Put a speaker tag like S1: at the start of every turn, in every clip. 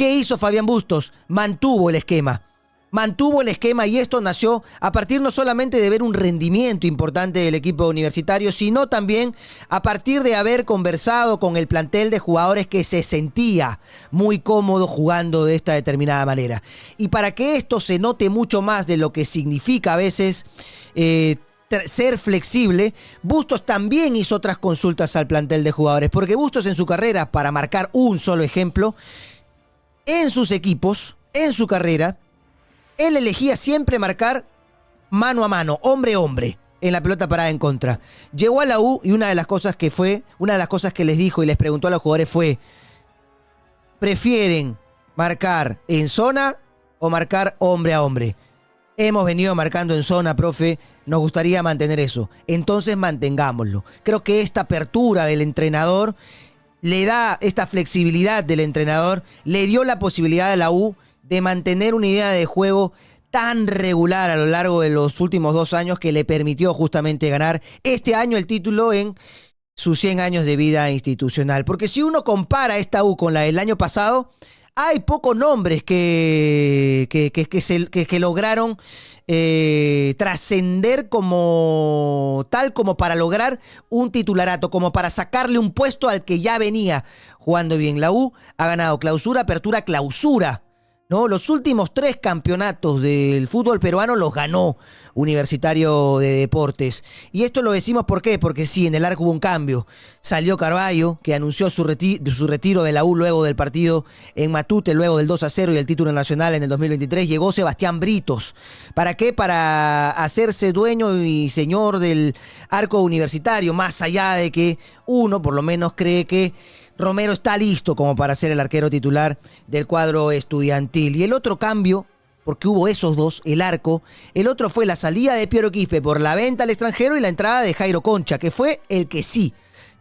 S1: ¿Qué hizo Fabián Bustos? Mantuvo el esquema. Mantuvo el esquema y esto nació a partir no solamente de ver un rendimiento importante del equipo universitario, sino también a partir de haber conversado con el plantel de jugadores que se sentía muy cómodo jugando de esta determinada manera. Y para que esto se note mucho más de lo que significa a veces ser flexible, Bustos también hizo otras consultas al plantel de jugadores, porque Bustos en su carrera, para marcar un solo ejemplo, en sus equipos, en su carrera, él elegía siempre marcar mano a mano, hombre a hombre, en la pelota parada en contra. Llegó a la U y una de las cosas que les dijo y les preguntó a los jugadores fue: ¿prefieren marcar en zona o marcar hombre a hombre? Hemos venido marcando en zona, profe, nos gustaría mantener eso. Entonces mantengámoslo. Creo que esta apertura del entrenador le da, esta flexibilidad del entrenador, le dio la posibilidad a la U de mantener una idea de juego tan regular a lo largo de los últimos 2 años que le permitió justamente ganar este año el título en sus 100 años de vida institucional. Porque si uno compara esta U con la del año pasado, hay pocos nombres que lograron trascender como tal, como para lograr un titularato, como para sacarle un puesto al que ya venía jugando bien. La U ha ganado clausura, apertura, clausura, ¿no? Los últimos 3 campeonatos del fútbol peruano los ganó Universitario de Deportes. Y esto lo decimos ¿por qué? Porque sí, en el arco hubo un cambio. Salió Carvalho, que anunció su retiro de la U luego del partido en Matute, luego del 2-0 y el título nacional en el 2023. Llegó Sebastián Britos. ¿Para qué? Para hacerse dueño y señor del arco universitario, más allá de que uno por lo menos cree que Romero está listo como para ser el arquero titular del cuadro estudiantil. Y el otro cambio, porque hubo esos dos, el arco, el otro fue la salida de Piero Quispe por la venta al extranjero y la entrada de Jairo Concha, que fue el que sí,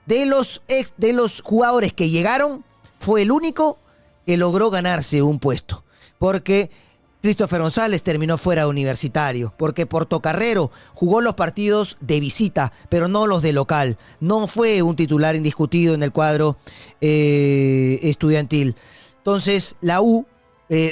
S1: de los jugadores que llegaron, fue el único que logró ganarse un puesto. Porque Christopher González terminó fuera de Universitario, porque Portocarrero jugó los partidos de visita, pero no los de local. No fue un titular indiscutido en el cuadro estudiantil. Entonces, la U,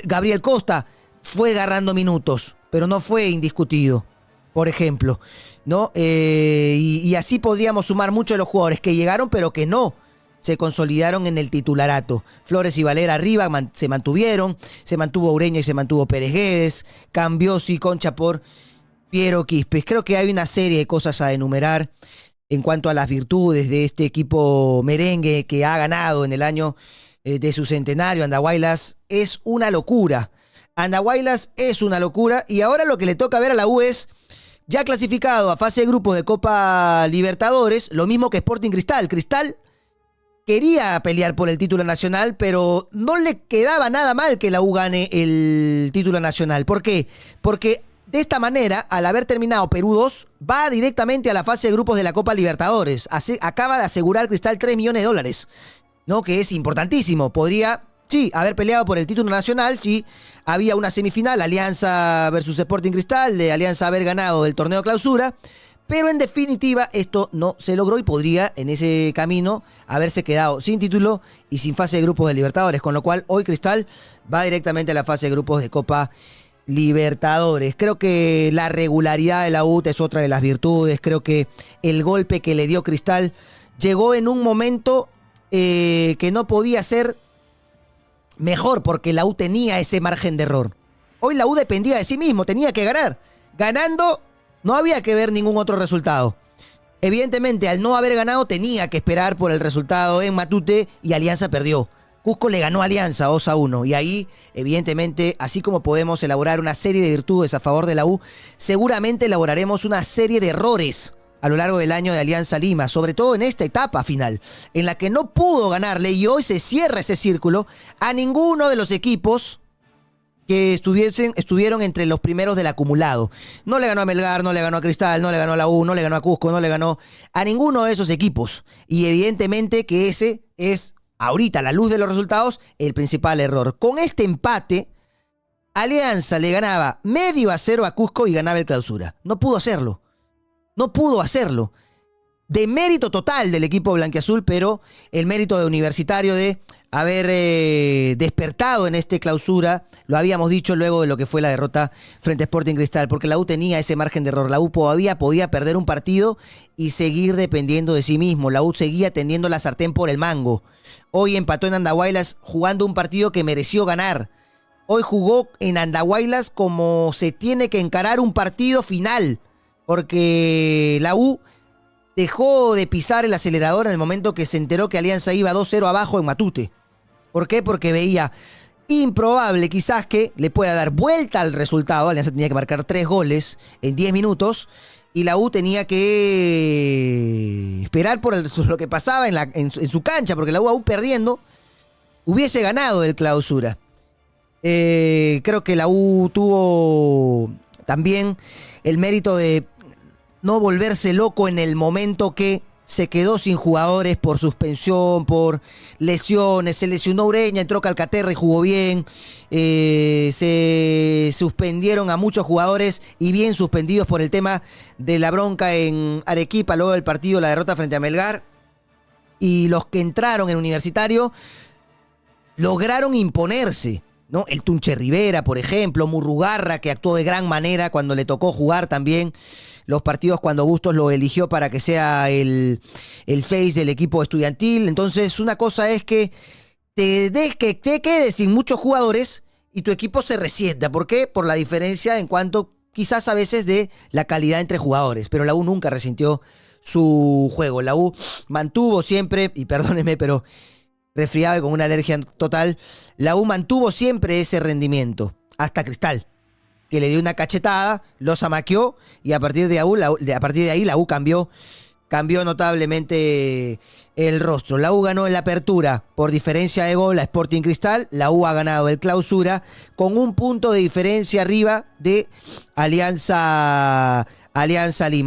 S1: Gabriel Costa, fue agarrando minutos, pero no fue indiscutido, por ejemplo, ¿no? Y así podríamos sumar muchos de los jugadores que llegaron, pero que no se consolidaron en el titularato. Flores y Valera arriba se mantuvieron, se mantuvo Ureña y se mantuvo Pérez Guedes, cambió Concha por Piero Quispe. Creo que hay una serie de cosas a enumerar en cuanto a las virtudes de este equipo merengue que ha ganado en el año de su centenario. Andahuaylas es una locura. Andahuaylas es una locura y ahora lo que le toca ver a la U es ya clasificado a fase de grupos de Copa Libertadores, lo mismo que Sporting Cristal. Cristal quería pelear por el título nacional, pero no le quedaba nada mal que la U gane el título nacional. ¿Por qué? Porque de esta manera, al haber terminado Perú 2, va directamente a la fase de grupos de la Copa Libertadores. Acaba de asegurar Cristal $3 millones, ¿no? Que es importantísimo. Podría, sí, haber peleado por el título nacional si había una semifinal, Alianza versus Sporting Cristal, de Alianza haber ganado el torneo clausura. Pero en definitiva esto no se logró y podría en ese camino haberse quedado sin título y sin fase de grupos de Libertadores. Con lo cual hoy Cristal va directamente a la fase de grupos de Copa Libertadores. Creo que la regularidad de la U es otra de las virtudes. Creo que el golpe que le dio Cristal llegó en un momento que no podía ser mejor porque la U tenía ese margen de error. Hoy la U dependía de sí mismo, tenía que ganar. Ganando no había que ver ningún otro resultado. Evidentemente, al no haber ganado, tenía que esperar por el resultado en Matute y Alianza perdió. Cusco le ganó a Alianza 2-1 y ahí, evidentemente, así como podemos elaborar una serie de virtudes a favor de la U, seguramente elaboraremos una serie de errores a lo largo del año de Alianza Lima, sobre todo en esta etapa final, en la que no pudo ganarle y hoy se cierra ese círculo a ninguno de los equipos que estuvieron entre los primeros del acumulado. No le ganó a Melgar, no le ganó a Cristal, no le ganó a la U, no le ganó a Cusco, no le ganó a ninguno de esos equipos. Y evidentemente que ese es, ahorita, a la luz de los resultados, el principal error. Con este empate, Alianza le ganaba 0-0 a Cusco y ganaba el clausura. No pudo hacerlo. No pudo hacerlo. De mérito total del equipo blanquiazul, pero el mérito de Universitario de despertado en este clausura, lo habíamos dicho luego de lo que fue la derrota frente a Sporting Cristal, porque la U tenía ese margen de error. La U todavía podía perder un partido y seguir dependiendo de sí mismo. La U seguía teniendo la sartén por el mango. Hoy empató en Andahuaylas jugando un partido que mereció ganar. Hoy jugó en Andahuaylas como se tiene que encarar un partido final, porque la U dejó de pisar el acelerador en el momento que se enteró que Alianza iba 2-0 abajo en Matute. ¿Por qué? Porque veía improbable quizás que le pueda dar vuelta al resultado. Alianza tenía que marcar 3 goles en 10 minutos y la U tenía que esperar por lo que pasaba en su cancha, porque la U aún perdiendo hubiese ganado el clausura. Creo que la U tuvo también el mérito de no volverse loco en el momento que se quedó sin jugadores por suspensión, por lesiones. Se lesionó Ureña, entró Calcaterra y jugó bien. Se suspendieron a muchos jugadores y bien suspendidos por el tema de la bronca en Arequipa, luego del partido, la derrota frente a Melgar. Y los que entraron en Universitario lograron imponerse, ¿no? El Tunche Rivera, por ejemplo, Murrugarra, que actuó de gran manera cuando le tocó jugar también los partidos cuando Bustos lo eligió para que sea el 6 del equipo estudiantil. Entonces, una cosa es que te quedes sin muchos jugadores y tu equipo se resienta. ¿Por qué? Por la diferencia en cuanto quizás a veces de la calidad entre jugadores. Pero la U nunca resintió su juego. La U mantuvo siempre, y perdónenme, pero resfriado y con una alergia total, la U mantuvo siempre ese rendimiento, hasta Cristal, que le dio una cachetada, lo zamaqueó y a partir de ahí la U cambió notablemente el rostro. La U ganó en la apertura por diferencia de gol a Sporting Cristal, la U ha ganado el clausura con un punto de diferencia arriba de Alianza Lima.